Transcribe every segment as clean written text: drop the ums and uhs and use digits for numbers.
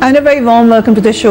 And a very warm welcome to the show.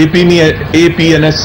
APNS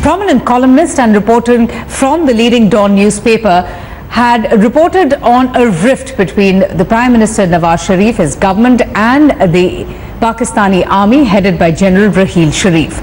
Prominent columnist and reporter from the leading Dawn newspaper had reported on a rift between the Prime Minister Nawaz Sharif, his government, and the Pakistani army headed by General Raheel Sharif.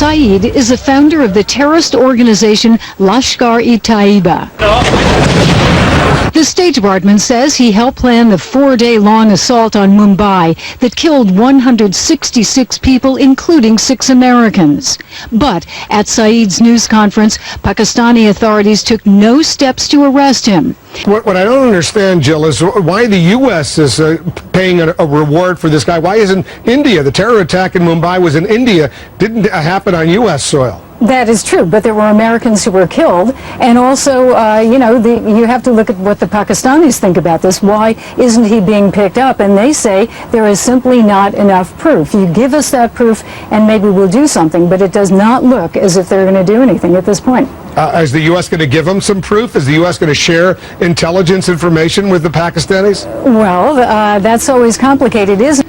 Saeed is the founder of the terrorist organization Lashkar-e-Taiba. The State Department says he helped plan the 4-day-long assault on Mumbai that killed 166 people, including 6 Americans. But at Saeed's news conference, Pakistani authorities took no steps to arrest him. What I don't understand, Jill, is why the U.S. is paying a reward for this guy. Why isn't India? The terror attack in Mumbai was in India, didn't happen on U.S. soil. That is true, but there were Americans who were killed, and also, you have to look at what the Pakistanis think about this. Why isn't he being picked up? And they say there is simply not enough proof. You give us that proof, and maybe we'll do something, but it does not look as if they're going to do anything at this point. Is the U.S. going to give them some proof? Is the U.S. going to share intelligence information with the Pakistanis? Well, that's always complicated, isn't it?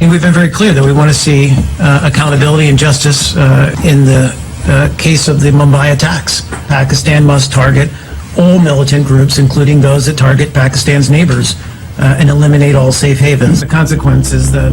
We've been very clear that we want to see accountability and justice in the case of the Mumbai attacks. Pakistan must target all militant groups, including those that target Pakistan's neighbors, and eliminate all safe havens. The consequence is that,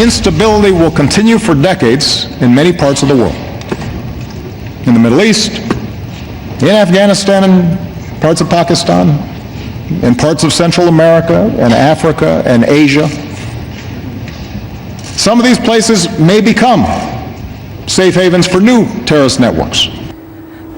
Instability will continue for decades in many parts of the world. In the Middle East, in Afghanistan and parts of Pakistan, in parts of Central America and Africa and Asia. Some of these places may become safe havens for new terrorist networks.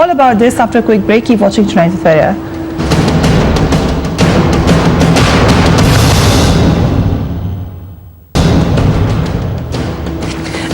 all about this after a quick break. Keep watching Tonight's Affair.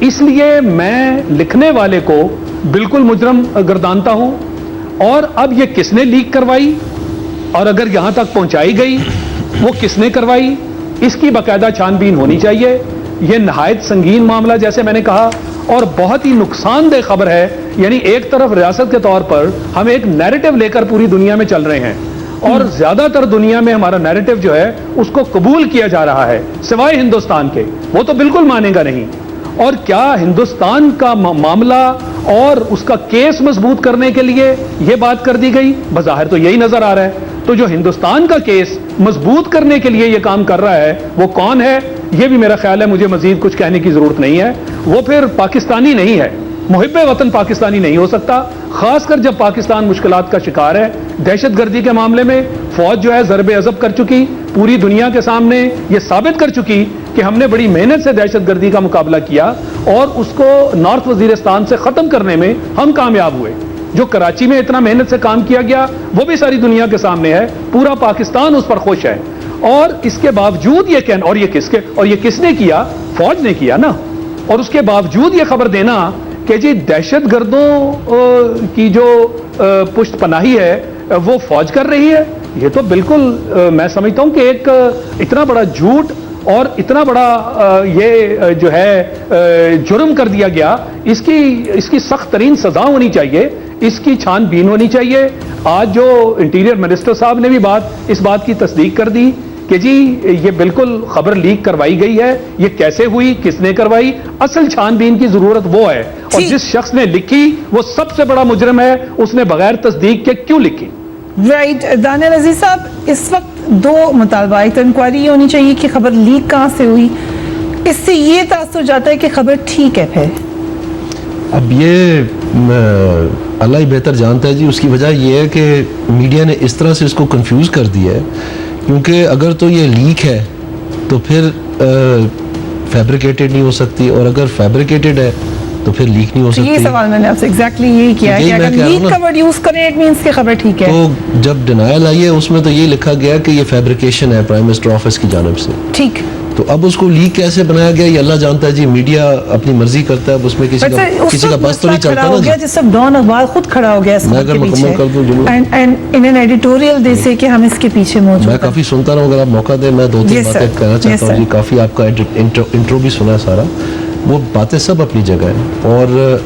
اس لیے میں لکھنے والے کو بالکل مجرم گردانتا ہوں. اور اب یہ کس نے لیک کروائی اور اگر یہاں تک پہنچائی گئی وہ کس نے کروائی, اس کی باقاعدہ چھان بین ہونی چاہیے. یہ نہایت سنگین معاملہ جیسے میں نے کہا اور بہت ہی نقصان دہ خبر ہے. یعنی ایک طرف ریاست کے طور پر ہم ایک نیریٹو لے کر پوری دنیا میں چل رہے ہیں اور زیادہ تر دنیا میں ہمارا نیریٹو جو ہے اس کو قبول کیا جا رہا ہے سوائے ہندوستان کے, وہ تو بالکل مانے گا نہیں. اور کیا ہندوستان کا معاملہ اور اس کا کیس مضبوط کرنے کے لیے یہ بات کر دی گئی؟ بظاہر تو یہی نظر آ رہا ہے. تو جو ہندوستان کا کیس مضبوط کرنے کے لیے یہ کام کر رہا ہے وہ کون ہے؟ یہ بھی میرا خیال ہے, مجھے مزید کچھ کہنے کی ضرورت نہیں ہے. وہ پھر پاکستانی نہیں ہے, محب وطن پاکستانی نہیں ہو سکتا, خاص کر جب پاکستان مشکلات کا شکار ہے. دہشت گردی کے معاملے میں فوج جو ہے ضرب عضب کر چکی, پوری دنیا کے سامنے یہ ثابت کر چکی کہ ہم نے بڑی محنت سے دہشت گردی کا مقابلہ کیا اور اس کو نارتھ وزیرستان سے ختم کرنے میں ہم کامیاب ہوئے. جو کراچی میں اتنا محنت سے کام کیا گیا وہ بھی ساری دنیا کے سامنے ہے, پورا پاکستان اس پر خوش ہے. اور اس کے باوجود یہ کہنا, اور یہ کس نے کیا؟ فوج نے کیا نا. اور اس کے باوجود یہ خبر دینا کہ جی دہشت گردوں کی جو پشت پناہی ہے وہ فوج کر رہی ہے, یہ تو بالکل میں سمجھتا ہوں کہ ایک اتنا بڑا جھوٹ اور اتنا بڑا یہ جو ہے جرم کر دیا گیا. اس کی سخت ترین سزا ہونی چاہیے, اس کی چھان بین ہونی چاہیے. آج جو انٹیریئر منسٹر صاحب نے بھی اس بات کی تصدیق کر دی کہ جی یہ بالکل خبر لیک کروائی گئی ہے, یہ کیسے ہوئی, کس نے کروائی, اصل چھان بین کی ضرورت وہ ہے. اور جس شخص نے لکھی وہ سب سے بڑا مجرم ہے, اس نے بغیر تصدیق کے کیوں لکھی؟ رائٹ. دانیال عزیز صاحب, اس وقت دو مطالبہ, ایک تو انکوائری ہونی چاہیے کہ خبر لیک کہاں سے ہوئی, اس سے یہ تاثر جاتا ہے کہ خبر ٹھیک ہے. پھر اب یہ اللہ ہی بہتر جانتا ہے جی, اس کی وجہ یہ ہے کہ میڈیا نے اس طرح سے اس کو کنفیوز کر دیا ہے, کیونکہ اگر تو یہ لیک ہے تو پھر فیبریکیٹڈ نہیں ہو سکتی, اور اگر فیبریکیٹڈ ہے تو پھر لیک نہیں ہو سکتی. یہ سوال میں نے آپ سے ایگزیکٹلی یہی کیا ہے کہ اگر لیک کا ورڈ یوز کریں اٹ مینس کہ خبر ٹھیک ہے. تو جب ڈینائل آئی ہے اس میں تو یہ لکھا گیا کہ یہ فیبریکیشن ہے پرائم منسٹر آفس کی جانب سے. ٹھیک. تو اب اس کو لیک کیسے بنایا گیا یہ اللہ جانتا ہے جی, میڈیا اپنی مرضی کرتا ہے, اب اس میں کسی کا بس تو نہیں چلتا نا جی. جس سے ڈان اخبار خود کھڑا ہو گیا اس میں اگر مکمل کر دوں جملہ, اینڈ ان این ایڈیٹوریل دے سے کہ ہم اس کے پیچھے موجود ہیں. میں کافی سنتا رہا ہوں, اگر آپ موقع دیں میں دو تین باتیں کہنا چاہتا ہوں جی. کافی آپ کا انٹرو بھی سنا ہے سارا, وہ باتیں سب اپنی جگہ ہیں. اور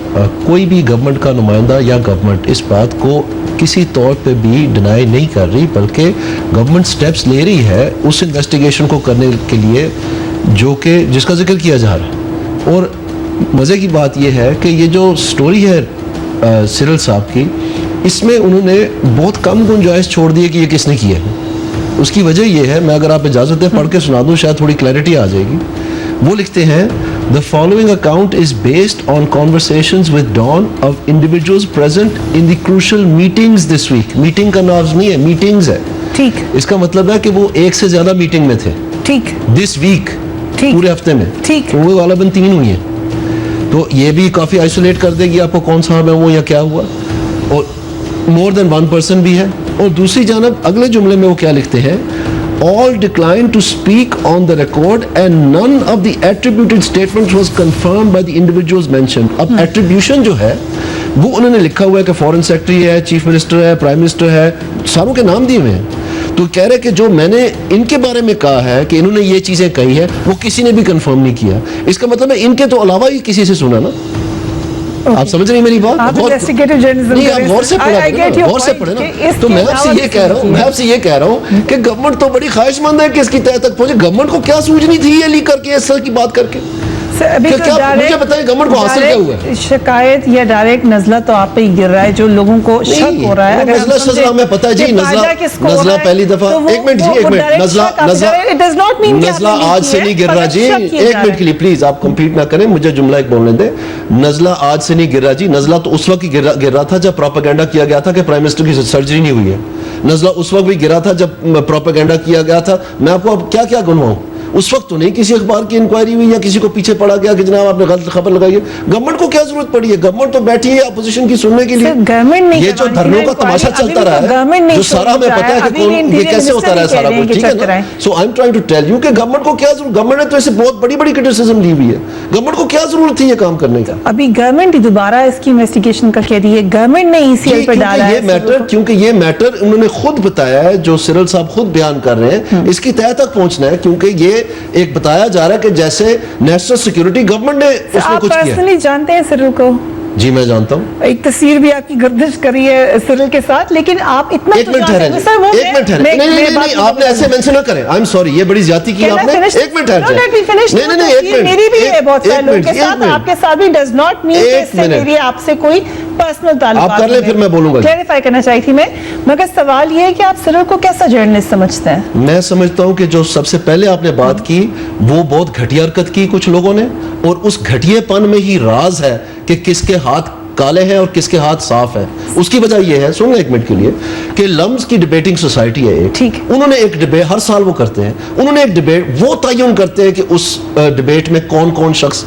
کوئی بھی گورنمنٹ کا نمائندہ یا گورنمنٹ اس بات کو کسی طور پہ بھی ڈینائی نہیں کر رہی, بلکہ گورنمنٹ سٹیپس لے رہی ہے اس انویسٹیگیشن کو کرنے کے لیے جو کہ جس کا ذکر کیا جا رہا ہے. اور مزے کی بات یہ ہے کہ یہ جو سٹوری ہے سیرل صاحب کی, اس میں انہوں نے بہت کم گنجائش چھوڑ دی ہے کہ یہ کس نے کیا ہے. اس کی وجہ یہ ہے, میں اگر آپ اجازت دیں پڑھ کے سنا دوں شاید تھوڑی کلیئرٹی آ جائے گی. وہ لکھتے ہیں The following account is based on conversations with Dawn of individuals present in the crucial meetings this week. Meeting کا نافذ نہیں ہے, meetings ہے. ٹھیک. اس کا مطلب ہے کہ وہ ایک سے زیادہ میٹنگ میں تھے. ٹھیک. This week. ٹھیک. پورے ہفتے میں. ٹھیک. وہ غالباً 3 ہوئی ہیں. تو یہ بھی کافی آئسولیٹ کر دے گی آپ کو کون صاحب ہے وہ یا کیا ہوا. اور more than one person بھی ہے. اور دوسری جانب اگلے جملے میں وہ کیا لکھتے ہیں, all declined to speak on the record and none of the attributed statements was confirmed by the individuals mentioned. اب attribution جو ہے وہ انہوں نے لکھا ہوا ہے کہ فورن سیکرٹری ہے, چیف منسٹر ہے, پرائم منسٹر ہے, ساروں کے نام دیے ہوئے ہیں. تو کہہ رہے کہ جو میں نے ان کے بارے میں کہا ہے کہ انہوں نے یہ چیزیں کہی ہے وہ کسی نے بھی کنفرم نہیں کیا. اس کا مطلب ہے ان کے تو علاوہ ہی کسی سے سنا نا. آپ سمجھ رہی میری بات؟ نہیں, آپ غور سے پڑھے نا. تو میں آپ سے یہ کہہ رہا ہوں کہ گورنمنٹ تو بڑی خواہش مند ہے کہ اس کی تہہ تک پہنچے. گورنمنٹ کو کیا سوچنی تھی یہ لیک کر کے اس طرح کی بات کر کے؟ مجھے بتائیں گورنمنٹ کو حاصل کیا ہوا ہے؟ شکایت یا ڈائریکٹ نزلہ تو آپ پہ ہی گر رہا ہے, جو لوگوں کو شک ہو رہا ہے. نزلہ ہمیں پتہ ہے جی, نزلہ پہلی دفعہ, ایک منٹ, نزلہ آج سے نہیں گر رہا جی. ایک منٹ کے لیے پلیز آپ کمپلیٹ نہ کریں, مجھے جملہ ایک بولنے دیں. نزلہ آج سے نہیں گر رہا جی. نزلہ تو اس وقت ہی گر رہا تھا جب پروپیگنڈا کیا گیا تھا کہ پرائم منسٹر کی سرجری نہیں ہوئی ہے. نزلہ اس وقت بھی گرا تھا جب پروپیگنڈا کیا گیا تھا. میں آپ کو اب کیا کیا گنواؤں, اس وقت تو نہیں کسی اخبار کی انکوائری ہوئی یا کسی کو پیچھے پڑا گیا کہ جناب آپ نے غلط خبر لگائی ہے. گورنمنٹ کو کیا ضرورت پڑی ہے؟ گورنمنٹ تو بیٹھی ہے اپوزیشن کی سننے کے لیے. یہ جو دھرنوں کا تماشا چلتا رہا ہے جو سارا ہمیں پتا ہے کہ یہ کیسے ہوتا رہا ہے سارا کچھ, ٹھیک ہے نا. So I am trying to tell you کہ گورنمنٹ کو کیا ضرورت, گورنمنٹ نے تو اسے بہت بڑی بڑی کرٹیسزم لی ہوئی ہے, گورنمنٹ کو کیا ضرورت تھی یہ کام کرنے کا. ابھی گورنمنٹ دوبارہ اس کی انویسٹیگیشن کر کے دی ہے, گورنمنٹ نے ای سی ایل پر ڈالا ہے کیونکہ یہ میٹر انہوں نے خود بتایا ہے, جو سرل صاحب خود بیان کر رہے ہیں, اس کی تہہ تک پہنچنا ہے کیونکہ یہ ایک بتایا جا رہا ہے کہ جیسے نیشنل سیکیورٹی گورنمنٹ نے اس میں کچھ کیا. آپ پرسنلی جانتے ہیں سرل کو؟ جی میں جانتا ہوں. ایک تصویر بھی آپ کی گردش کری ہے سرل کے ساتھ, لیکن آپ اتنا ایک منٹ ٹھہریں, ایک منٹ ٹھہریں, نہیں آپ نے ایسے مینشن نہ کریں, آئی ایم سوری, یہ بڑی زیادتی کی آپ نے. ایک منٹ ٹھہر جائیں, نہیں ایک منٹ, میری بھی ہے بہت سارے لوگوں کے ساتھ, آپ کے ساتھ بھی ڈز ناٹ مین کہ اس سے میری آپ سے کوئی پرسنل تعلق. آپ کر لیں پھر میں بولوں گا. کلیریفائی کرنا چاہی تھی میں, مگر سوال یہ ہے کہ آپ سرل کو کیسا جرنلسٹ سمجھتے ہیں؟ میں سمجھتا ہوں کہ جو سب سے پہلے آپ نے بات کی وہ بہت گھٹیا حرکت کی کچھ لوگوں نے, اور اس گھٹیے پن میں ہی راز ہے کہ کس کے ہاتھ کالے ہیں اور کس کے ہاتھ صاف ہے. اس کی وجہ یہ ہے, سن لیں ایک منٹ کے لیے, کہ لمز کی ڈیبیٹنگ سوسائٹی ہے ایک, انہوں نے ایک ڈیبیٹ ہر سال وہ کرتے ہیں, انہوں نے ایک ڈیبیٹ وہ تعین کرتے ہیں کہ اس ڈیبیٹ میں کون کون شخص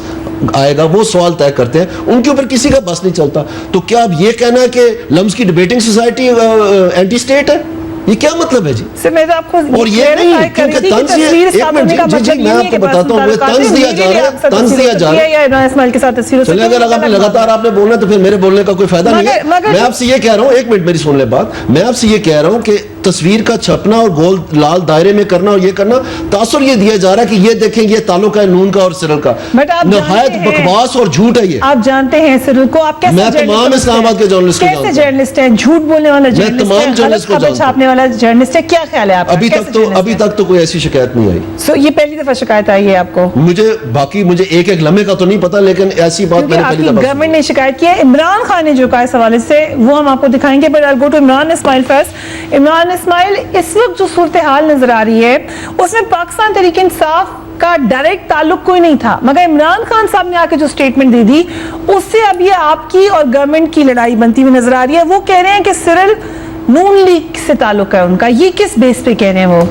آئے گا, وہ سوال طے کرتے ہیں, ان کے اوپر کسی کا بس نہیں چلتا. تو کیا اب یہ کہنا ہے کہ لمز کی ڈیبیٹنگ سوسائٹی اینٹی اسٹیٹ ہے, یہ کیا مطلب ہے جی؟ میں آپ کو اور یہ نہیں کیونکہ طنز یہ ایک منٹ جی میں آپ کو بتاتا ہوں, طنز دیا جا رہا ہے, طنز دیا جا رہا ہے. چلیں اگر لگاتار آپ نے بولنا تو پھر میرے بولنے کا کوئی فائدہ نہیں ہے. میں آپ سے یہ کہہ رہا ہوں, ایک منٹ میری سن لیں بات, میں آپ سے یہ کہہ رہا ہوں کہ تصویر کا چھپنا اور گول لال دائرے میں کرنا اور یہ کرنا, تاثر یہ دیا جا رہا ہے کہ یہ دیکھیں یہ تعلق ہے نون کا اور سرل کا, نہایت بکواس اور جھوٹ ہے یہ. آپ جانتے ہیں سرل کو, آپ کیسے, میں تمام اسلام آباد کے جرنلسٹ کو جانتا ہوں, جرنلسٹ ہیں, جھوٹ بولنے والا میں تمام جرنلسٹ کو جانتا ہوں, والا جرنلسٹ ہے. کیا خیال ہے آپ کا؟ ابھی تک تو کوئی ایسی شکایت نہیں آئی. سو یہ پہلی دفعہ شکایت آئی ہے آپ کو؟ مجھے ایک لمحے کا تو نہیں پتا, لیکن ایسی بات میں نے پہلی دفعہ گورنمنٹ نے شکایت کی ہے. عمران خان نے جو کہا اس حوالے سے وہ ہم آپ کو دکھائیں گے, but I'll go to Imran Ismail first. Imran Ismail, اس وقت جو صورتحال نظر آ رہی ہے اس میں پاکستان تحریک انصاف کا ڈائریکٹ تعلق کوئی نہیں تھا, مگر عمران خان صاحب نے آ کے جو سٹیٹمنٹ دی دی اس سے اب یہ آپ کی اور گورنمنٹ کی لڑائی بنتی ہوئی نظر آ رہی ہے. وہ کہہ رہے ہیں کہ سرل نون لیگ سے تعلق ہے ان کا, یہ کس بیس پہ کہہ رہے ہیں وہ؟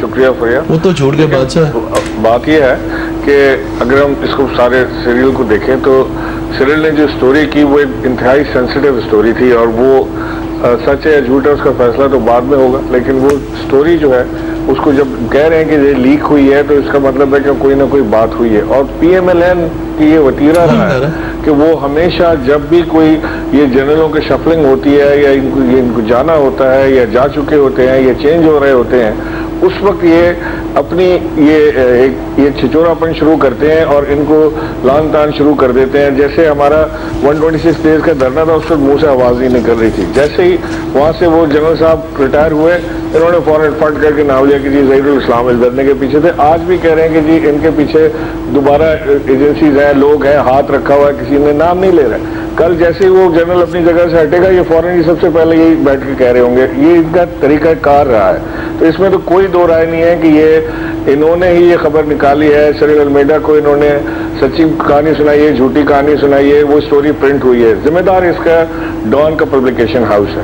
شکریہ فریہ. وہ تو چھوڑ کے بادشاہ بات یہ ہے کہ اگر ہم اس کو سارے سیریل کو دیکھیں تو سیریل نے جو سٹوری کی وہ ایک انتہائی سینسیٹیو سٹوری تھی, اور وہ سچ ہے یا جھوٹ ہے اس کا فیصلہ تو بعد میں ہوگا, لیکن وہ سٹوری جو ہے اس کو جب کہہ رہے ہیں کہ یہ لیک ہوئی ہے تو اس کا مطلب ہے کہ کوئی نہ کوئی بات ہوئی ہے. اور پی ایم ایل این کی یہ وتیرہ رہا ہے کہ وہ ہمیشہ جب بھی کوئی یہ جنرلوں کی شفلنگ ہوتی ہے یا ان کو جانا ہوتا ہے یا جا چکے ہوتے ہیں یا چینج ہو رہے ہوتے ہیں, اس وقت یہ اپنی یہ چھچورا پن شروع کرتے ہیں اور ان کو لان تان شروع کر دیتے ہیں. جیسے ہمارا 126 ڈیز کا دھرنا تھا, اس وقت منہ سے آواز ہی نکل رہی تھی. جیسے ہی وہاں سے وہ جنرل صاحب ریٹائر ہوئے, انہوں نے فوراً فٹ کر کے نام لیا کہ جی ظہیر الاسلام اس دھرنے کے پیچھے تھے. آج بھی کہہ رہے ہیں کہ جی ان کے پیچھے دوبارہ ایجنسیز ہیں, لوگ ہیں, ہاتھ رکھا ہوا ہے, کسی نے نام نہیں لے رہا. کل جیسے ہی وہ جنرل اپنی جگہ سے ہٹے گا, یہ فوراً ہی سب سے پہلے یہی بیٹھ کے کہہ رہے ہوں گے. یہ ان کا طریقہ کار رہا ہے. تو اس میں تو کوئی دو رائے نہیں ہے کہ یہ انہوں نے ہی یہ خبر نکالی ہے. سیریل المیڈا کو انہوں نے سچی کہانی سنائی ہے, جھوٹی کہانی سنائی ہے, وہ سٹوری پرنٹ ہوئی ہے. ذمہ دار اس کا ڈان کا پبلیکیشن ہاؤس ہے,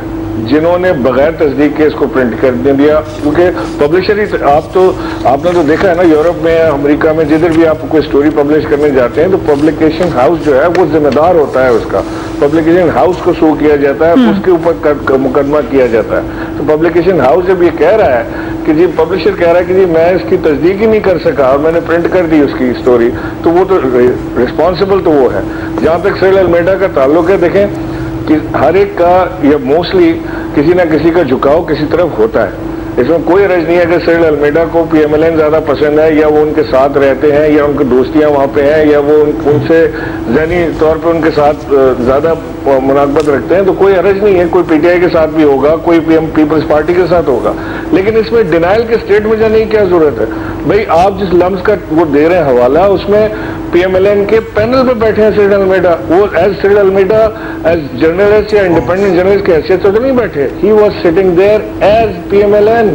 جنہوں نے بغیر تصدیق کے اس کو پرنٹ کر دیا. کیونکہ پبلشر ہی آپ نے تو دیکھا ہے نا, یورپ میں امریکہ میں جدھر بھی آپ کوئی سٹوری پبلش کرنے جاتے ہیں تو پبلیکیشن ہاؤس جو ہے وہ ذمہ دار ہوتا ہے, اس کا پبلیکیشن ہاؤس کو سو کیا جاتا ہے, اس کے اوپر مقدمہ کیا جاتا ہے. تو پبلیکیشن ہاؤس جب یہ کہہ رہا ہے کہ جی پبلشر کہہ رہا ہے کہ جی میں اس کی تصدیق ہی نہیں کر سکا اور میں نے پرنٹ کر دی اس کی سٹوری, تو وہ تو رسپانسبل تو وہ ہے. جہاں تک سیریل المیڈا کا تعلق ہے, دیکھیں کہ ہر ایک کا یا موسٹلی کسی نہ کسی کا جھکاؤ کسی طرف ہوتا ہے. اس میں کوئی رج نہیں ہے کہ سیریل المیڈا کو پی ایم ایل این زیادہ پسند ہے یا وہ ان کے ساتھ رہتے ہیں یا ان کی دوستیاں وہاں پہ ہیں یا وہ ان سے ذہنی طور پہ ان کے ساتھ زیادہ مناسبت رکھتے ہیں. تو کوئی حرج نہیں ہے, کوئی پی ٹی آئی کے ساتھ بھی ہوگا, کوئی پیپلز پارٹی کے ساتھ ہوگا. لیکن اس میں ڈینائل کے اسٹیٹ میں جانے کی کیا ضرورت ہے بھائی؟ آپ جس لمز کا وہ دے رہے ہیں حوالہ, اس میں پی ایم ایل این کے پینل پہ بیٹھے ہیں سیریل المیڈا. وہ as Cyril Almeida as journalist یا انڈیپینڈنٹ جرنلسٹ کی حیثیت سے تو نہیں بیٹھے. He was sitting there as P M L N,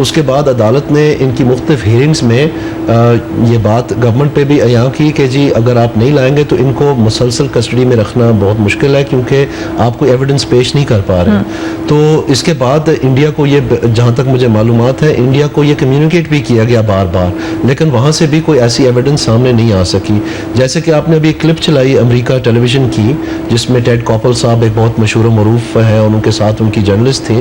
اس کے بعد عدالت نے ان کی مختلف ہیئرنگز میں یہ بات گورنمنٹ پہ بھی عیاں کی کہ جی اگر آپ نہیں لائیں گے تو ان کو مسلسل کسٹڈی میں رکھنا بہت مشکل ہے کیونکہ آپ کوئی ایویڈنس پیش نہیں کر پا رہے ہیں. تو اس کے بعد انڈیا کو یہ, جہاں تک مجھے معلومات ہے, انڈیا کو یہ کمیونیکیٹ بھی کیا گیا بار بار, لیکن وہاں سے بھی کوئی ایسی ایویڈنس سامنے نہیں آ سکی. جیسے کہ آپ نے ابھی کلپ چلائی امریکہ ٹیلی ویژن کی جس میں ٹیڈ کوپل صاحب ایک بہت مشہور و معروف ہیں اور ان کے ساتھ ان کی جرنلسٹ تھیں,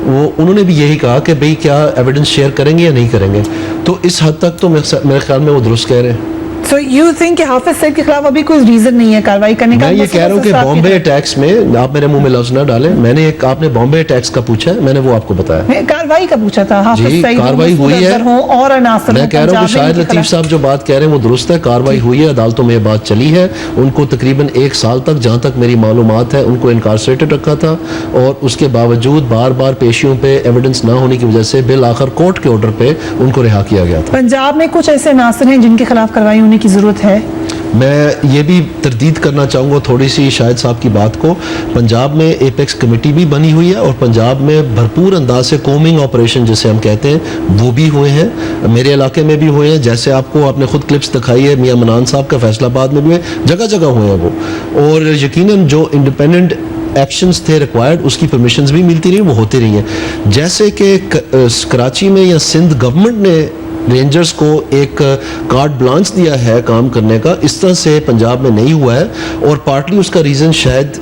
انہوں نے بھی یہی کہا کہ بھئی کیا ایویڈنس شیئر کریں گے یا نہیں کریں گے. تو اس حد تک تو میرے خیال میں وہ درست کہہ رہے ہیں. So you think کہ حافظ سعید کے خلاف ابھی کوئی ریزن نہیں ہے کاروائی کرنے کا؟ میں یہ کہہ رہا ہوں کہ بامبے اٹیکس میں, آپ میرے منہ میں لفظ نہ ڈالیں, میں نے ایک, آپ نے بامبے اٹیکس کا پوچھا ہے, میں نے وہ آپ کو بتایا. کاروائی کا پوچھا تھا. حافظ سعید کاروائی ہوئی ہے, اور عناصر میں کہہ رہا ہوں کہ شاہد لطیف صاحب جو بات کہہ رہے ہیں وہ درست ہے. کاروائی ہوئی ہے, عدالتوں میں یہ بات چلی ہے. ان کو تقریباً 1 سال تک, جہاں تک میری معلومات ہے, ان کو انکارسریٹڈ رکھا تھا اور اس کے باوجود بار بار پیشیوں پہ ایویڈنس نہ ہونے کی وجہ سے بالآخر کورٹ کے آرڈر پہ ان کو رہا کیا گیا تھا. پنجاب میں کچھ ایسے عناصر ہیں جن کے خلاف کاروائی ہونے کی ضرورت ہے. میں یہ بھی تردید کرنا چاہوں گا تھوڑی سی شاہد صاحب کی بات کو. پنجاب میں ایپیکس کمیٹی بھی بنی ہوئی ہے اور پنجاب میں بھرپور انداز سے کومنگ آپریشن جسے ہم کہتے ہیں وہ بھی ہوئے ہیں. میرے علاقے میں بھی ہوئے ہیں, جیسے آپ نے خود کلپس دکھائی ہے میاں منان صاحب کا فیصل آباد میں بھی ہوئے, جگہ جگہ ہوئے ہیں وہ. اور یقیناً جو انڈیپینڈنٹ ایکشنز تھے ریکوائرڈ اس کی پرمیشنز بھی ملتی رہی, وہ ہوتی رہی ہیں. جیسے کہ کراچی میں یا سندھ گورنمنٹ نے رینجرز کو ایک کارٹ بلانچ دیا ہے کام کرنے کا, اس طرح سے پنجاب میں نہیں ہوا ہے. اور پارٹلی اس کا ریزن شاید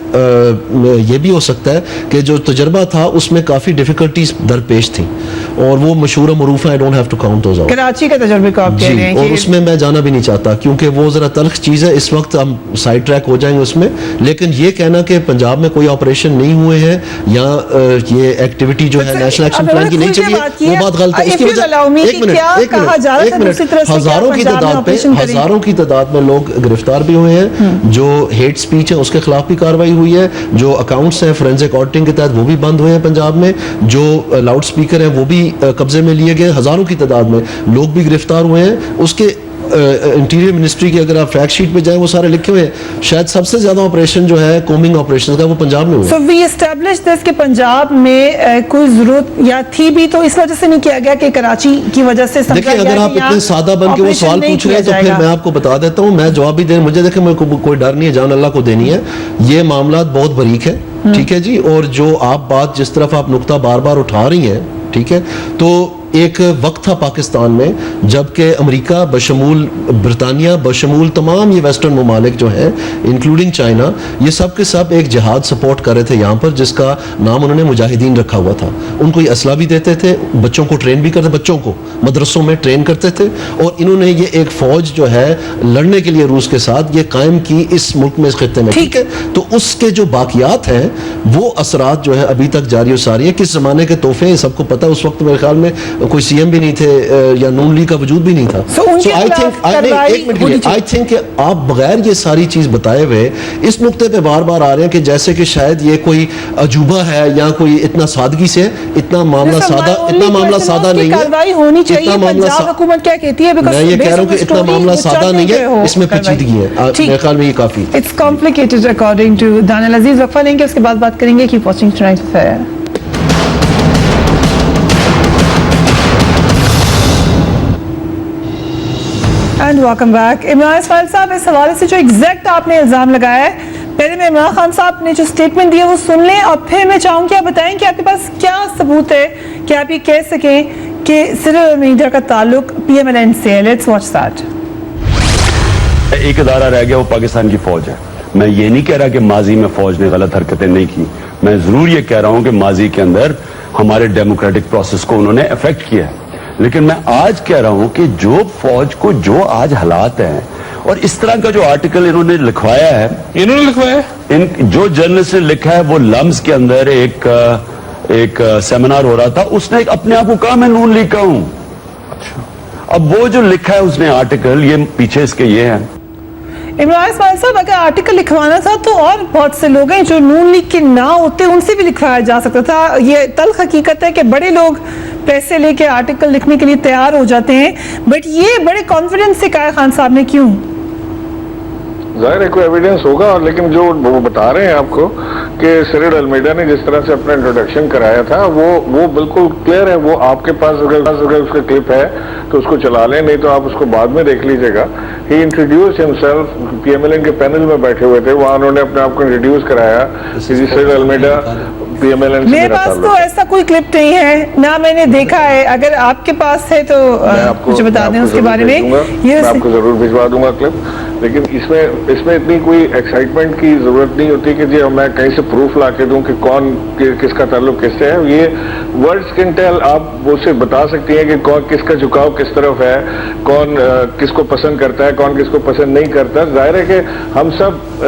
یہ بھی ہو سکتا ہے کہ جو تجربہ تھا اس میں کافی ڈیفیکلٹیز درپیش تھیں اور وہ مشہور و معروف ہیں. I don't have to count those out. Karachi کے تجربے کو آپ کہہ رہے ہیں اور اس میں جانا بھی نہیں چاہتا کیونکہ وہ ذرا تلخ چیز ہے. اس وقت ہم سائڈ ٹریک ہو جائیں گے اس میں, لیکن یہ کہنا کہ پنجاب میں کوئی آپریشن نہیں ہوئے ہیں یا یہ ایکٹیویٹی جو ہے نیشنل ایکشن پلان کی نہیں چلی ہے, وہ بات غلط ہے. اس کی وجہ ہزاروں کی تعداد میں لوگ گرفتار بھی ہوئے ہیں. جو ہیٹ سپیچ ہے اس کے خلاف بھی کاروائی ہوئی ہے. جو اکاؤنٹس ہیں فورینزک آڈیٹنگ کے تحت وہ بھی بند ہوئے ہیں پنجاب میں. جو لاؤڈ سپیکر ہیں وہ بھی قبضے میں لیے گئے. ہزاروں کی تعداد میں لوگ بھی گرفتار ہوئے ہیں. اس کے انٹیریئر منسٹری کی اگر آپ فیکٹ شیٹ پہ جائیں وہ سارے لکھے ہوئے ہیں. شاید سب سے زیادہ آپریشن جو ہے کومنگ آپریشن کا وہ پنجاب میں ہوئے. So we established this کہ پنجاب میں کوئی ضرورت یا تھی بھی تو اس وجہ سے نہیں کیا گیا کہ کراچی کی وجہ سے سمجھا گیا. دیکھیں اگر آپ اتنے سادہ بن کے وہ سوال پوچھ رہے ہیں تو پھر میں آپ کو بتا دیتا ہوں, میں جواب بھی دیں, مجھے دیکھیں کوئی ڈر نہیں ہے, جان اللہ کو دینی ہے. یہ معاملات بہت باریک ہے, ٹھیک ہے جی. اور جو آپ بات جس طرف آپ نقطہ بار بار اٹھا رہی ہیں, ٹھیک ہے, تو ایک وقت تھا پاکستان میں جبکہ امریکہ بشمول برطانیہ بشمول تمام یہ ویسٹرن ممالک جو ہیں انکلوڈنگ چائنا, یہ سب کے سب ایک جہاد سپورٹ کر رہے تھے یہاں پر جس کا نام انہوں نے مجاہدین رکھا ہوا تھا. ان کو یہ اسلحہ بھی دیتے تھے, بچوں کو ٹرین بھی کرتے, بچوں کو مدرسوں میں ٹرین کرتے تھے. اور انہوں نے یہ ایک فوج جو ہے لڑنے کے لیے روس کے ساتھ یہ قائم کی اس ملک میں, اس خطے میں, ٹھیک ہے. تو اس کے جو باقیات ہیں وہ اثرات جو ہے ابھی تک جاری و ساری ہیں. کس زمانے کے تحفے ہیں سب کو پتہ. اس وقت میرے خیال میں کوئی سی ایم بھی نہیں تھے یا نون لیگ کا وجود بھی نہیں تھا. آئی تھنک کہ آپ بغیر یہ ساری چیز بتائے ہوئے اس نقطے پہ بار بار آ رہے ہیں کہ جیسے کہ شاید یہ کوئی عجوبہ ہے یا کوئی اتنا سادگی سے اتنا معاملہ سادہ نہیں ہے. کارروائی ہونی چاہیے. پنجاب حکومت کیا کہتی ہے؟ میں یہ کہہ رہا ہوں کہ اتنا معاملہ سادہ نہیں ہے, اس میں پیچیدگی ہے. میرے خیال میں یہ کافی ہے. It's complicated according to Daniel Aziz. وقفہ لیں گے, اس کے بعد بات کریں گے. Keep watching Tonight's Affair. And welcome back. Imran Ismail صاحب, اس حوالے سے جو ایگزیکٹ آپ نے الزام لگایا ہے, پہلے میں عمران خان صاحب نے جو اسٹیٹمنٹ دی ہے وہ سن لیں اور پھر میں چاہوں کہ آپ بتائیں کہ آپ کے پاس کیا ثبوت ہے کہ آپ یہ کہہ سکیں کہ سیریل میڈیا کا تعلق پی ایم ایل این سے ہے. Let's watch that. ایک ادارہ رہ گیا, وہ پاکستان کی فوج ہے. میں یہ نہیں کہہ رہا کہ ماضی میں فوج نے غلط حرکتیں نہیں کی, میں ضرور یہ کہہ رہا ہوں کہ ماضی کے اندر ہمارے ڈیموکریٹک پروسیس کو انہوں نے افیکٹ کیا ہے. لیکن میں آج کہہ رہا ہوں کہ جو فوج کو جو آج حالات ہیں اور اس طرح کا جو آرٹیکل انہوں نے لکھوایا ہے, جو جرنلسٹ نے لکھا ہے, وہ لمز کے اندر ایک سیمینار ہو رہا تھا, اس نے اپنے آپ کو کہا میں نون لیگ کا ہوں. اب وہ جو لکھا ہے اس نے آرٹیکل, یہ پیچھے اس کے یہ ہیں. عمران اسماعیل صاحب, اگر آرٹیکل لکھوانا تھا تو اور بہت سے لوگ ہیں جو نون لیگ کے نہ ہوتے, ان سے بھی لکھوایا جا سکتا تھا. یہ تلخ حقیقت ہے کہ بڑے لوگ پیسے لے کے آرٹیکل لکھنے کے لیے تیار ہو جاتے ہیں, بٹ یہ بڑے کانفیڈنس سے کہا خان صاحب نے کیوں؟ ظاہر ہے کوئی ایویڈنس ہوگا, لیکن جو وہ بتا رہے ہیں آپ کو کہ سیریل المیڈا نے جس طرح سے اپنا انٹروڈکشن کرایا تھا وہ بالکل کلیئر ہے. وہ آپ کے پاس اگر اس کا کلپ ہے تو اس کو چلا لیں, نہیں تو آپ اس کو بعد میں دیکھ لیجیے گا. He introduce himself, P M L N کے پینل میں بیٹھے ہوئے تھے, وہاں انہوں نے اپنے آپ کو انٹروڈیوس کرایا کہ Cyril Almeida P M L N سے. میرے پاس تو ایسا کوئی کلپ نہیں ہے, نہ میں نے دیکھا ہے. اگر آپ کے پاس ہے تو مجھے بتا دیں اس کے بارے میں. میں آپ کو ضرور بھجوا دوں گا کلپ, لیکن اس میں اتنی کوئی ایکسائٹمنٹ کی ضرورت نہیں ہوتی کہ جی میں کہیں سے پروف لا کے دوں کہ کون کس کا تعلق کس سے ہے. یہ ورڈز کین ٹیل, آپ وہ سے بتا سکتی ہیں کہ کون کس کا جھکاؤ کس طرف ہے, کون کس کو پسند کرتا ہے, کون کس کو پسند نہیں کرتا. ظاہر ہے کہ ہم سب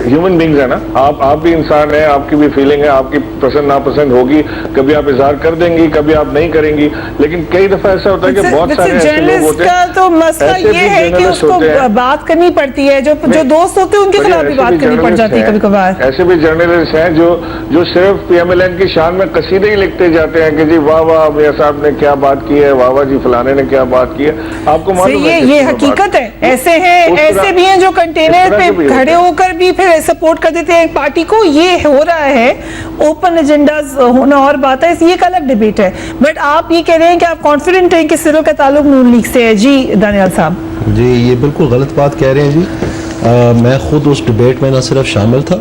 ہیومن بینگز ہیں نا, آپ بھی انسان ہیں, آپ کی بھی فیلنگ ہے, آپ کی پسند ناپسند ہوگی, کبھی آپ اظہار کر دیں گی, کبھی آپ نہیں کریں گی. لیکن کئی دفعہ ایسا ہوتا ہے کہ بہت سارے ایسے لوگ ہوتے ہیں. کا تو مسئلہ یہ ہے کہ اس کو بات کرنی پڑتی ہے, جو دوست ہوتے ہیں ان کے خلاف بھی بات کرنی پڑ جاتی ہے کبھی کبھار. ایسے بھی جرنلسٹ ہیں جو صرف پی ایم ایل این کی شان میں قصیدے ہی لکھتے جاتے ہیں کہ جی واہ واہ میاں صاحب نے کیا بات کی ہے, واہ واہ جی فلانے نے کیا بات کی ہے. آپ کو معلوم ہے یہ حقیقت ہے. ایسے بھی ہیں جو کنٹینر پہ کھڑے ہو کر بھی پھر سپورٹ کر دیتے ہیں پارٹی کو. یہ ہو رہا ہے, اوپن ایجنڈاز ہونا اور بات ہے, یہ ایک الگ ڈیبیٹ ہے. بٹ آپ یہ کہہ رہے ہیں کہ آپ کانفیڈنٹ ہیں کہ سیریل کا تعلق نون لیگ سے ہے. جی دانیال صاحب. جی یہ بالکل غلط بات کہہ رہے ہیں جی. میں خود اس ڈیبیٹ میں نہ صرف شامل تھا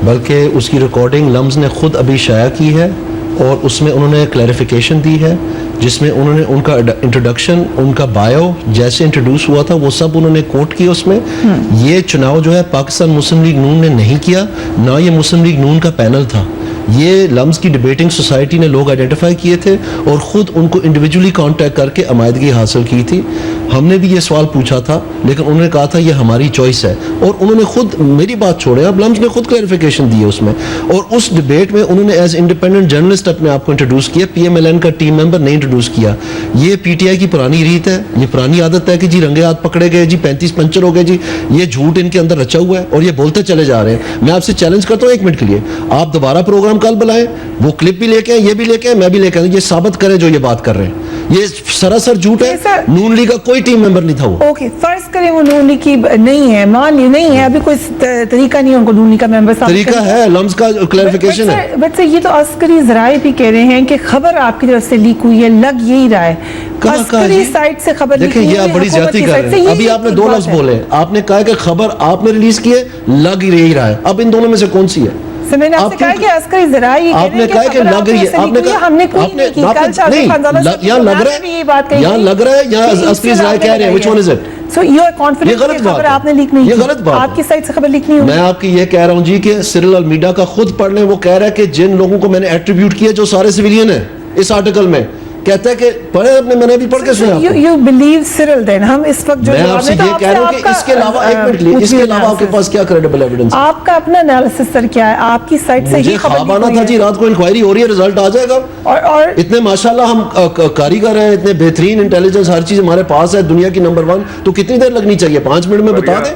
بلکہ اس کی ریکارڈنگ لمز نے خود ابھی شائع کی ہے, اور اس میں انہوں نے کلیریفیکیشن دی ہے جس میں انہوں نے ان کا انٹروڈکشن, ان کا بایو جیسے انٹروڈیوس ہوا تھا وہ سب انہوں نے کوٹ کیا اس میں. یہ چناؤ جو ہے پاکستان مسلم لیگ نون نے نہیں کیا, نہ یہ مسلم لیگ نون کا پینل تھا. یہ لمز کی ڈیبیٹنگ سوسائٹی نے لوگ آئیڈینٹیفائی کیے تھے اور خود ان کو انڈیویجولی کانٹیکٹ کر کے عمائدگی حاصل کی تھی. ہم نے بھی یہ سوال پوچھا تھا لیکن انہوں نے کہا تھا یہ ہماری چوائس ہے, اور انہوں نے خود میری بات چھوڑے, اب لمز نے خود کلیریفیکیشن دی ہے اس میں. اور اس ڈیبیٹ میں انہوں نے ایز انڈیپینڈنٹ جرنلسٹ اپنے آپ کو انٹروڈیوس کیا, پی ایم ایل این کا ٹیم ممبر نہیں انٹروڈیوس کیا. یہ پی ٹی آئی کی پرانی ریت ہے, یہ پرانی عادت ہے کہ جی رنگے ہاتھ پکڑے گئے, جی 35 پنچر ہو گئے, جی یہ جھوٹ ان کے اندر رچا ہوا ہے اور یہ بولتے چلے جا رہے ہیں. میں آپ سے چیلنج کرتا ہوں 1 منٹ کے لیے, آپ دوبارہ پروگرام کل بلائیں, وہ کلپ بھی لے کے آئیں, یہ بھی لے کے آئیں, میں بھی لے کے آئیں, یہ ثابت کریں جو یہ بات کر رہے ہیں. یہ سراسر جھوٹ ہے. نون لیگ کا کوئی ٹیم ممبر نہیں تھا وہ. اوکے, فرض کریں وہ نون لیگ کی نہیں ہے, مان لی نہیں ہے, ابھی کوئی طریقہ نہیں ان کو نون لیگ کا ممبر ثابت طریقہ ہے, لمز کا کلیریفیکیشن ہے. بٹ یہ تو عسکری ذرائع بھی کہہ رہے ہیں کہ خبر آپ کی طرف سے لیک ہوئی ہے, لگ یہی رہا ہے عسکری سائٹ سے خبر لیک ہوئی ہے. دیکھیں یہ آپ بڑی زیادتی کر رہے ہیں. ابھی آپ نے 2 لفظ بولے, آپ نے کہا کہ خبر آپ نے ریلیز کی ہے, لگ یہی رہا ہے. اب ان دونوں میں سے کون سی ہے؟ میں نے آپ سے کہا کہ عسکری ذرائع آپ نے کہا کہ لگ رہی ہے, آپ نے کہا ہم نے کوئی نہیں کی. کل شاہد خانزادہ یہاں لگ رہا ہے, یہاں لگ رہا ہے, یہاں عسکری ذرائع کہہ رہے ہیں. which one is it? So you are confident کہ خبر آپ نے لیک نہیں کی, یہ غلط بات ہے. آپ کی سائٹ سے خبر لیک نہیں ہوئی. میں آپ کی یہ کہہ رہا ہوں جی کہ سیریل المیڈا کا خود پڑھ لیں, وہ کہہ رہا ہے کہ جن لوگوں کو میں نے ایٹریبیوٹ کیا جو سارے سویلین ہیں اس آرٹیکل میں, کہتا ہے کہ پڑھے اپنے, میں نے بھی پڑھ کے سنا. You believe Cyril then. ہم اس وقت جو میں آپ سے یہ کہہ رہا ہوں کہ اس کے علاوہ 1 منٹ لیے, اس کے علاوہ آپ کے پاس کیا کریڈیبل ایویڈنس ہے؟ آپ کا اپنا انالیسس سر کیا ہے؟ آپ کی سائٹ سے مجھے خواب آنا تھا جی, رات کو انکوائری ہو رہی ہے, رزلٹ آ جائے گا. اور اتنے ماشاءاللہ ہم کاریگر ہیں, اتنے بہترین انٹیلیجنس, ہر چیز ہمارے پاس ہے, دنیا کی نمبر 1, تو کتنی دیر لگنی چاہیے؟ 5 منٹ میں بتا دیں.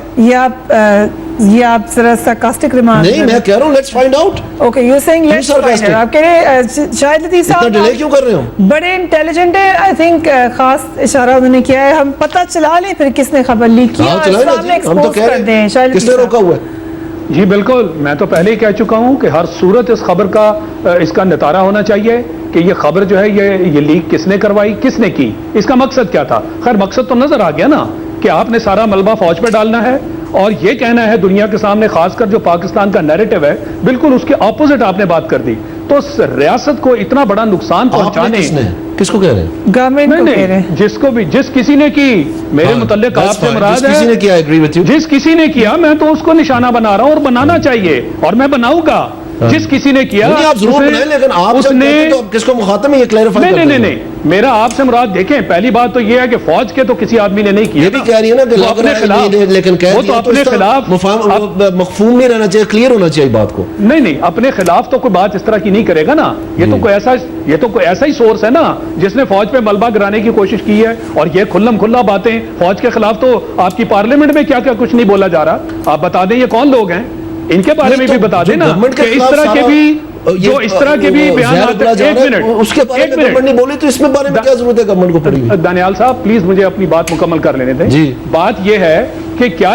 یہ آپ ذرا سارکاسٹک ریمارک. نہیں, میں کہہ رہا ہوں let's find out. Okay, you seeing let's find out. آپ کہہ رہے ہیں شاہد لطیف صاحب اتنا ڈیلے کیوں کر رہے ہو؟ بڑے انٹیلیجنٹ ہیں, آئی تھنک خاص اشارہ انہوں نے کیا ہے, ہم پتہ چلا لیں پھر کس نے خبر لیک کی اور سامنے ایکسپوز کر دیں. شاہد کس نے روکا ہوا ہے؟ جی بالکل, میں تو پہلے ہی کہہ چکا ہوں کہ ہر صورت اس خبر کا اس کا نتارہ ہونا چاہیے کہ یہ خبر جو ہے یہ لیک کس نے کروائی, کس نے کی, اس کا مقصد کیا تھا. خیر مقصد تو نظر آ گیا نا کہ آپ نے سارا ملبہ فوج پہ ڈالنا ہے اور یہ کہنا ہے دنیا کے سامنے, خاص کر جو پاکستان کا نیریٹو ہے بالکل اس کے اپوزٹ آپ نے بات کر دی. تو ریاست کو اتنا بڑا نقصان پہنچانے, کس کو کہہ رہے ہیں؟ گورنمنٹ کو کہہ رہے ہیں. جس کو بھی, جس کسی نے کی, میرے متعلق آپ سے مراد ہے جس کسی نے کیا, میں تو اس کو نشانہ بنا رہا ہوں اور بنانا چاہیے اور میں بناؤں گا. جس کسی نے کیا آپ ضرور بنائیں, لیکن آپ جب کہتے ہیں تو کس کو مخاطب ہے یہ کلیریفائی کرتے ہیں. نہیں, میرا آپ سے مراد دیکھیں, پہلی بات تو یہ ہے کہ فوج کے تو کسی آدمی نے نہیں کیا. یہ بھی کہہ رہی ہے نا کہ لگ رہا ہے, لیکن کہہ دیا تو اس کا مفہوم نہیں رہنا چاہیے, کلیئر ہونا چاہیے بات کو. نہیں, اپنے خلاف تو کوئی بات اس طرح کی نہیں کرے گا نا. یہ تو کوئی ایسا ہی سورس ہے نا جس نے فوج پہ ملبہ گرانے کی کوشش کی ہے, اور یہ کھلم کھلا باتیں فوج کے خلاف. تو آپ کی پارلیمنٹ میں کیا کیا کچھ نہیں بولا جا رہا, آپ بتا دیں یہ کون لوگ ہیں, ان کے بارے میں بھی بتا دیں نا کہ اس طرح کے بھی جو اس طرح کے بھی بیانات. ایک منٹ, اس کے بارے میں گورنمنٹ نہیں بولی تو اس میں بارے میں کیا ضرورت ہے گورنمنٹ کو پڑی. دانیال صاحب پلیز مجھے اپنی بات مکمل کر لینے دیں. بات یہ ہے کہ کیا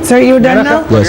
Sir, you done now? Yes.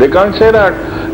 They can't say that.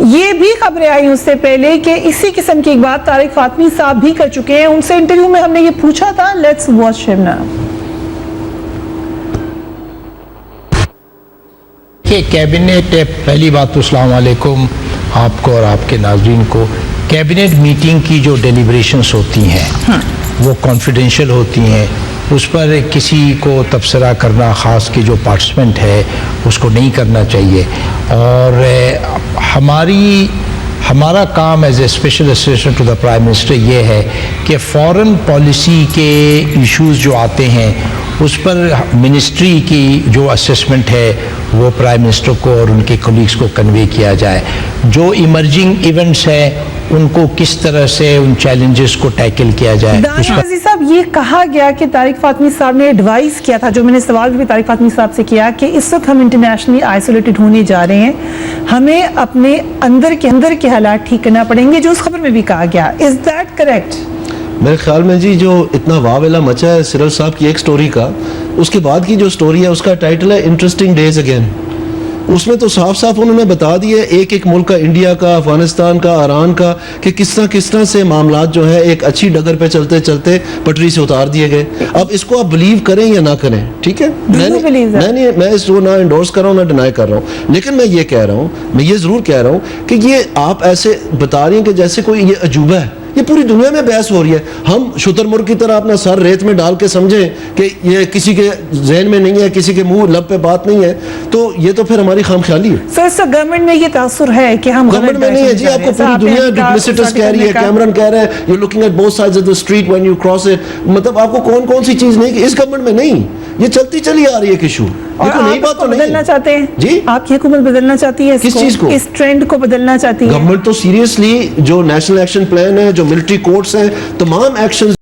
یہ بھی خبریں آئی اس سے پہلے کہ اسی قسم کی ایک بات طارق فاطمی صاحب بھی کر چکے ہیں. ان سے انٹرویو میں ہم نے یہ پوچھا تھا. لیٹس واچ ہم ناؤ. کہ کیبنٹ، پہلی بات تو السلام علیکم آپ کو اور آپ کے ناظرین کو. کیبنٹ میٹنگ کی جو ڈیلیبریشنز ہوتی ہیں وہ کانفیڈینشیل ہوتی ہیں. اس پر کسی کو تبصرہ کرنا، خاص کی جو پارٹیسپینٹ ہے اس کو نہیں کرنا چاہیے. اور ہمارا کام as a special assistant to the prime minister یہ ہے کہ فورن پالیسی کے ایشوز جو آتے ہیں اس پر منسٹری کی جو اسسمنٹ ہے وہ پرائم منسٹر کو اور ان کے کولیگز کو کنوے کیا جائے. جو ایمرجنگ ایونٹس ہیں ان کو کس طرح سے ان چیلنجز کو ٹیکل کیا جائے. عزیز صاحب، یہ کہا گیا کہ طارق فاطمی صاحب نے ایڈوائز کیا تھا، جو میں نے سوال بھی طارق فاطمی صاحب سے کیا، کہ اس وقت ہم انٹرنیشنلی آئسولیٹڈ ہونے جا رہے ہیں، ہمیں اپنے اندر کے حالات ٹھیک کرنا پڑیں گے، جو اس خبر میں بھی کہا گیا. Is that correct? میرے خیال میں جی جو اتنا واویلا مچا ہے سرل صاحب کی ایک سٹوری کا، اس کے بعد کی جو سٹوری ہے اس کا ٹائٹل ہے انٹرسٹنگ ڈیز اگین. اس میں تو صاف صاف انہوں نے بتا دیا ایک ایک ملک کا، انڈیا کا، افغانستان کا، ایران کا، کہ کس طرح سے معاملات جو ہے ایک اچھی ڈگر پہ چلتے چلتے پٹری سے اتار دیے گئے. اب اس کو آپ بلیو کریں یا نہ کریں، ٹھیک ہے، میں اس کو نہ انڈورس کر رہا ہوں نہ ڈینائی کر رہا ہوں، لیکن میں یہ کہہ رہا ہوں، میں یہ ضرور کہہ رہا ہوں کہ یہ آپ ایسے بتا رہی ہیں کہ جیسے کوئی یہ عجوبہ ہے. یہ پوری دنیا میں بحث ہو رہی ہے. ہم شتر مرغ کی طرح اپنا سر ریت میں ڈال کے سمجھیں کہ یہ کسی کے ذہن میں نہیں ہے، کسی کے منہ لب پہ بات نہیں ہے، تو یہ تو پھر ہماری خام خیالی ہے. سر اس گورنمنٹ میں یہ تاثر ہے کہ ہم گورنمنٹ میں نہیں ہے جی. آپ کو پوری دنیا ڈپلیسٹس کہہ رہی ہے، کیمرن کہہ رہا ہے you looking at both sides of the street when you cross it. مطلب آپ کو کون سی چیز نہیں کہ اس گورنمنٹ میں نہیں، یہ چلتی چلی آ رہی ہے ایشو. اور آپ بدلنا چاہتے ہیں جی؟ آپ کی حکومت بدلنا چاہتی ہے کس چیز کو؟ اس ٹرینڈ کو بدلنا چاہتی ہے گورنمنٹ تو سیریسلی جو نیشنل ایکشن پلان ہے، جو ملٹری کورٹس ہیں، تمام ایکشن